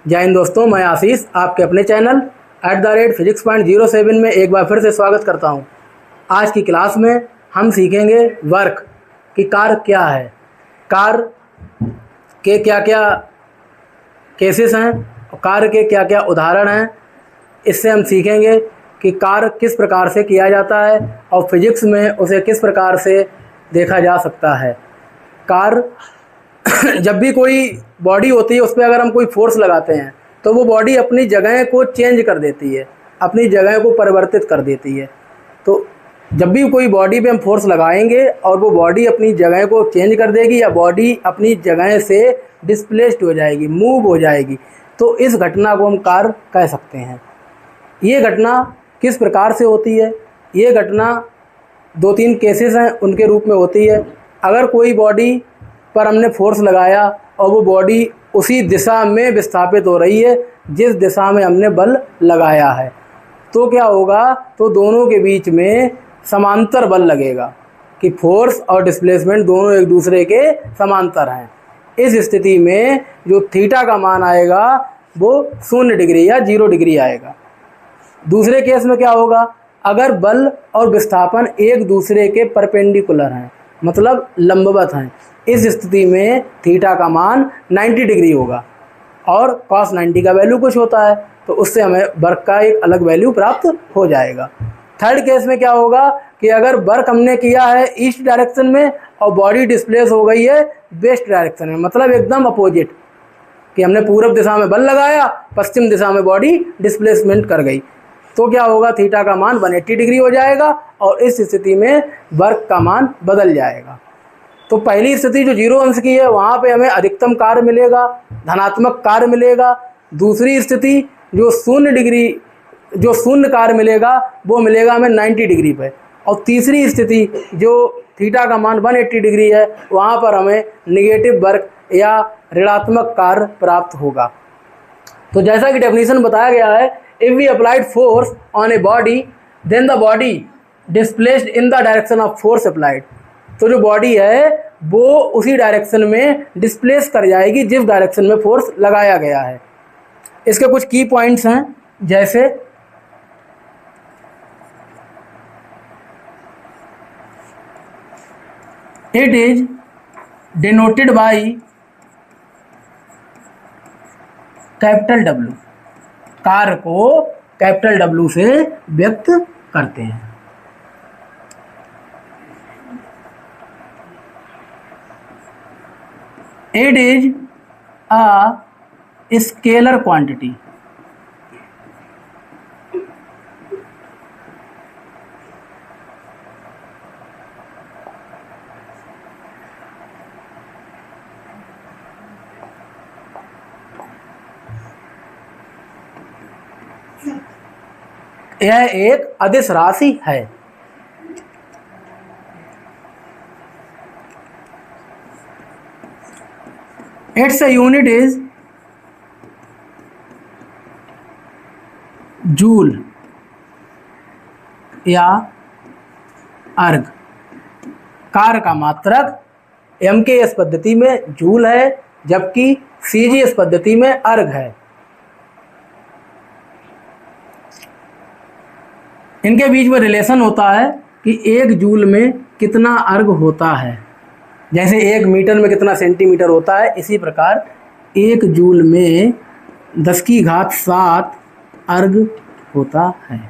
जय हिंद दोस्तों, मैं आशीष आपके अपने चैनल @physics.07 में एक बार फिर से स्वागत करता हूं। आज की क्लास में हम सीखेंगे वर्क कि कार्य क्या है, कार्य के क्या क्या केसेस हैं और कार्य के क्या क्या उदाहरण हैं। इससे हम सीखेंगे कि कार्य किस प्रकार से किया जाता है और फिजिक्स में उसे किस प्रकार से देखा जा सकता है। कार्य जब भी कोई बॉडी होती है उस पर अगर हम कोई फोर्स लगाते हैं तो वो बॉडी अपनी जगह को चेंज कर देती है, अपनी जगह को परिवर्तित कर देती है। तो जब भी कोई बॉडी पे हम फोर्स लगाएंगे और वो बॉडी अपनी जगह को चेंज कर देगी या बॉडी अपनी जगह से डिस्प्लेस्ड हो जाएगी, मूव हो जाएगी, तो इस घटना को हम कार्य कह सकते हैं। ये घटना किस प्रकार से होती है? ये घटना 2-3 केसेस हैं उनके रूप में होती है। अगर कोई बॉडी पर हमने फोर्स लगाया और वो बॉडी उसी दिशा में विस्थापित हो रही है जिस दिशा में हमने बल लगाया है, तो क्या होगा? तो दोनों के बीच में समांतर बल लगेगा कि फोर्स और डिस्प्लेसमेंट दोनों एक दूसरे के समांतर हैं। इस स्थिति में जो थीटा का मान आएगा वो 0 डिग्री या 0 डिग्री आएगा। दूसरे केस में क्या होगा? अगर बल और विस्थापन एक दूसरे के परपेंडिकुलर हैं, मतलब लंबवत हैं, इस स्थिति में थीटा का मान 90 डिग्री होगा और cos 90 का वैल्यू कुछ होता है, तो उससे हमें वर्क का एक अलग वैल्यू प्राप्त हो जाएगा। थर्ड केस में क्या होगा कि अगर वर्क हमने किया है ईस्ट डायरेक्शन में और बॉडी डिस्प्लेस हो गई है वेस्ट डायरेक्शन में, मतलब एकदम अपोजिट, कि हमने पूर्व दिशा में बल लगाया, पश्चिम दिशा में बॉडी डिस्प्लेसमेंट कर गई, तो क्या होगा? थीटा का मान 180 डिग्री हो जाएगा और इस स्थिति में वर्क का मान बदल जाएगा। तो पहली स्थिति जो 0 अंश की है वहाँ पे हमें अधिकतम कार्य मिलेगा, धनात्मक कार्य मिलेगा। दूसरी स्थिति जो 0 कार्य मिलेगा वो मिलेगा हमें 90 डिग्री पे। और तीसरी स्थिति जो थीटा का मान 180 डिग्री है वहाँ पर हमें निगेटिव वर्क या ऋणात्मक कार्य प्राप्त होगा। तो जैसा कि डेफिनेशन बताया गया है, if we applied force on a body then the body displaced in the direction of force applied. तो जो बॉडी है वो उसी डायरेक्शन में डिस्प्लेस कर जाएगी जिस डायरेक्शन में फोर्स लगाया गया है। इसके कुछ की पॉइंट्स हैं, जैसे it is denoted by capital W। कार्य को कैपिटल W से व्यक्त करते हैं। It is a scalar quantity। यह एक अदिश राशि है। Its unit is जूल या अर्ग। कार्य का मात्रक MKS पद्धति में जूल है जबकि CGS पद्धति में अर्ग है। इनके बीच में रिलेशन होता है कि 1 जूल में कितना अर्ग होता है। जैसे 1 मीटर में कितना सेंटीमीटर होता है, इसी प्रकार 1 जूल में 10⁻7 अर्ग होता है।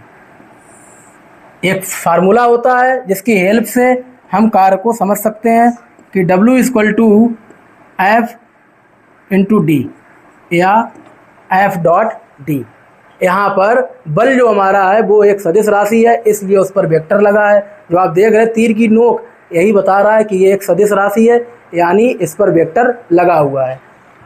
एक फार्मूला होता है जिसकी हेल्प से हम कार्य को समझ सकते हैं कि W = F × D या F.D। यहाँ पर बल जो हमारा है वो एक सदिश राशि है, इसलिए उस पर वेक्टर लगा है। जो आप देख रहे हैं तीर की नोक यही बता रहा है कि ये एक सदिश राशि है, यानी इस पर वेक्टर लगा हुआ है।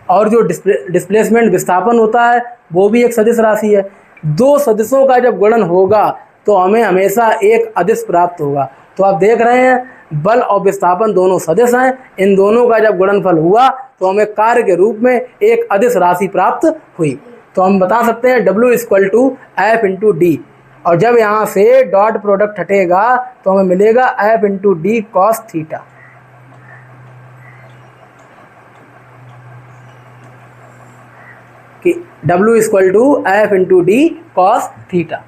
और जो डिस्प्लेसमेंट विस्थापन होता है वो भी एक सदिश राशि है। 2 सदिशों का जब गुणन होगा तो हमें हमेशा एक अदिश प्राप्त होगा। तो आप देख रहे हैं बल और विस्थापन दोनों सदिश हैं, इन दोनों का जब गुणनफल हुआ तो हमें कार्य के रूप में एक अदिश राशि प्राप्त हुई। तो हम बता सकते हैं W = F × D, और जब यहाँ से डॉट प्रोडक्ट हटेगा तो हमें मिलेगा F × D cos थीटा। कि W equal to F into D cos theta.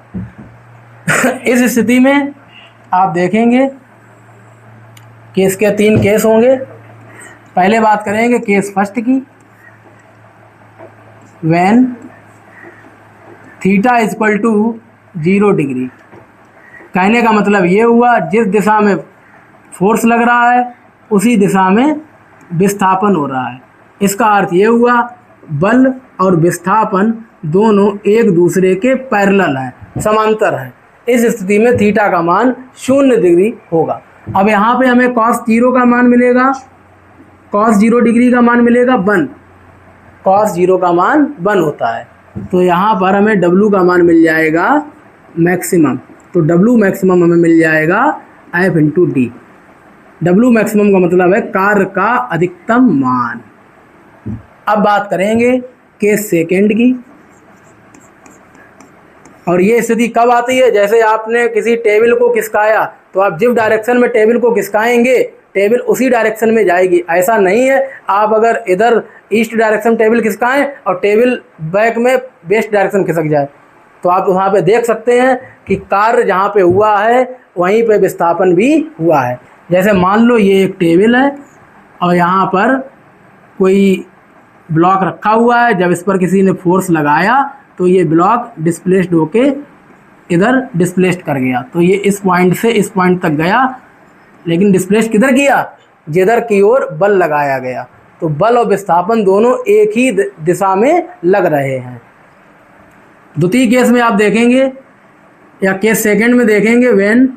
इस स्थिति में आप देखेंगे कि इसके 3 केस होंगे। पहले बात करेंगे केस फर्स्ट की, when theta equal to 0 degree. कहने का मतलब ये हुआ जिस दिशा में फोर्स लग रहा है उसी दिशा में विस्थापन हो रहा है। इसका अर्थ ये हुआ बल और विस्थापन दोनों एक दूसरे के पैरेलल हैं, समांतर हैं। इस स्थिति में थीटा का मान 0 डिग्री होगा। अब यहाँ पे हमें cos 0 का मान मिलेगा, cos 0 डिग्री का मान मिलेगा 1, cos 0 का मान 1 होता है। तो यहाँ पर हमें W का मान मिल जाएगा मैक्सिमम। तो W मैक्सिमम हमें मिल जाएगा F into D. W maximum का मतलब है कार्य का अधिकतम मान। अब बात करेंगे केस सेकेंड की, और ये स्थिति कब आती है? जैसे आपने किसी टेबल को खिसकाया तो आप जिस डायरेक्शन में टेबल को खिसकाएंगे टेबल उसी डायरेक्शन में जाएगी। ऐसा नहीं है आप अगर इधर ईस्ट डायरेक्शन टेबल खिसकाएं और टेबल बैक में वेस्ट डायरेक्शन खिसक जाए, तो आप वहाँ पे देख सकते हैं कि कार्य जहाँ पे हुआ है वहीं पे विस्थापन भी हुआ है। जैसे मान लो ये एक टेबल है और यहाँ पर कोई ब्लॉक रखा हुआ है। जब इस पर किसी ने फोर्स लगाया तो ये ब्लॉक डिस्प्लेस्ड होके इधर डिस्प्लेस्ड कर गया। तो ये इस पॉइंट से इस पॉइंट तक गया, लेकिन डिस्प्लेस्ड किधर किया? जिधर की ओर बल लगाया गया। तो बल और विस्थापन दोनों एक ही दिशा में लग रहे हैं। द्वितीय केस में आप देखेंगे या केस सेकंड में देखेंगे when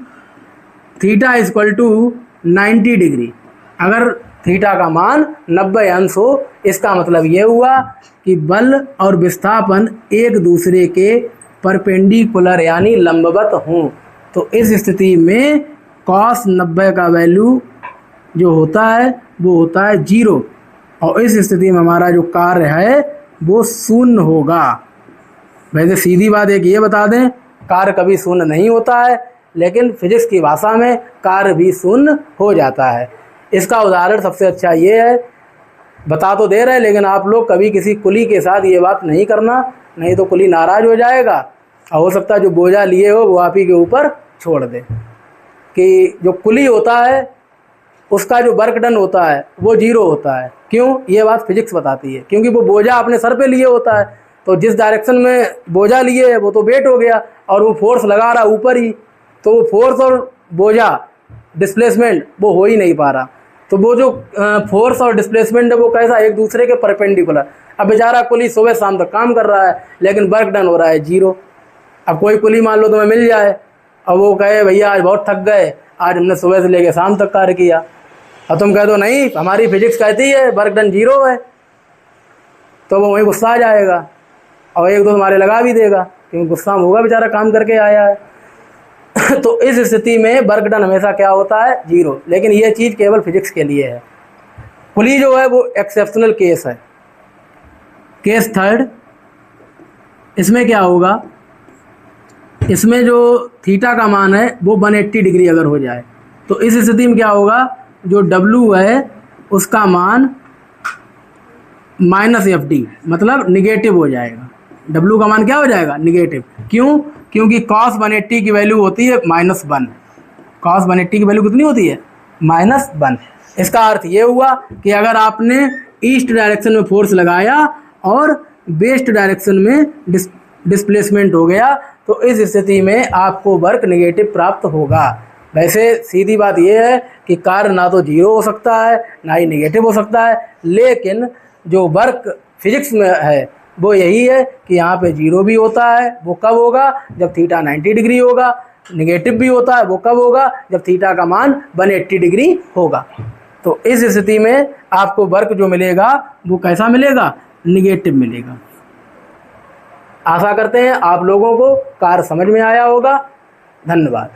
theta equal to 90 degree. अगर थीटा का मान 90 अंश हो, इसका मतलब ये हुआ कि बल और विस्थापन एक दूसरे के परपेंडिकुलर यानी लंबवत हों। तो इस स्थिति में cos 90 का वैल्यू जो होता है वो होता है 0, और इस स्थिति में हमारा जो कार्य है वो शून्य होगा। वैसे सीधी बात एक ये बता दें, कार्य कभी शून्य नहीं होता है, लेकिन फिजिक्स की भाषा में कार्य भी शून्य हो जाता है। इसका उदाहरण सबसे अच्छा ये है, बता तो दे रहे हैं लेकिन आप लोग कभी किसी कुली के साथ ये बात नहीं करना, नहीं तो कुली नाराज़ हो जाएगा और हो सकता है जो बोझा लिए हो वो आप ही के ऊपर छोड़ दे। कि जो कुली होता है उसका जो वर्क डन होता है वो 0 होता है। क्यों? ये बात फिजिक्स बताती है, क्योंकि वो बोझा अपने सर पे लिए होता है, तो जिस डायरेक्शन में बोझा लिए है वो तो वेट हो गया और वो फोर्स लगा रहा ऊपर ही, तो वो फोर्स और बोझा डिस्प्लेसमेंट वो हो ही नहीं पा रहा। तो वो जो फोर्स और डिस्प्लेसमेंट है वो कैसा? एक दूसरे के परपेंडिकुलर। अब बेचारा कुली सुबह शाम तक काम कर रहा है लेकिन वर्क डन हो रहा है 0। अब कोई कुली मान लो तुम्हें मिल जाए और वो कहे भैया आज बहुत थक गए, आज हमने सुबह से लेकर शाम तक कार्य किया, और तुम कह दो नहीं हमारी फिजिक्स कहती है वर्क डन 0 है, तो वो वहीं गुस्सा आ जाएगा और एक दो तुम्हारे लगा भी देगा, क्योंकि गुस्सा में होगा बेचारा काम करके आया है। तो इस स्थिति में वर्क डन हमेशा क्या होता है? 0। लेकिन ये चीज़ केवल फिजिक्स के लिए है। पुली जो है वो एक्सेप्शनल केस है। केस थर्ड, इसमें क्या होगा? इसमें जो थीटा का मान है वो 180 डिग्री अगर हो जाए तो इस स्थिति में क्या होगा? जो W है उसका मान -FD मतलब निगेटिव हो जाएगा। W का मान क्या हो जाएगा? निगेटिव। क्यों? क्योंकि cos 180 की वैल्यू होती है -1। cos 180 की वैल्यू कितनी होती है? -1। इसका अर्थ ये हुआ कि अगर आपने ईस्ट डायरेक्शन में फोर्स लगाया और वेस्ट डायरेक्शन में डिस्प्लेसमेंट हो गया तो इस स्थिति में आपको वर्क नेगेटिव प्राप्त होगा। वैसे सीधी बात यह है कि कार्य ना तो 0 हो सकता है ना ही नेगेटिव हो सकता है, लेकिन जो वर्क फिजिक्स में है वो यही है कि यहाँ पे 0 भी होता है। वो कब होगा? जब थीटा 90 डिग्री होगा। नेगेटिव भी होता है, वो कब होगा? जब थीटा का मान 180 डिग्री होगा। तो इस स्थिति में आपको वर्क जो मिलेगा वो कैसा मिलेगा? निगेटिव मिलेगा। आशा करते हैं आप लोगों को कार्य समझ में आया होगा। धन्यवाद।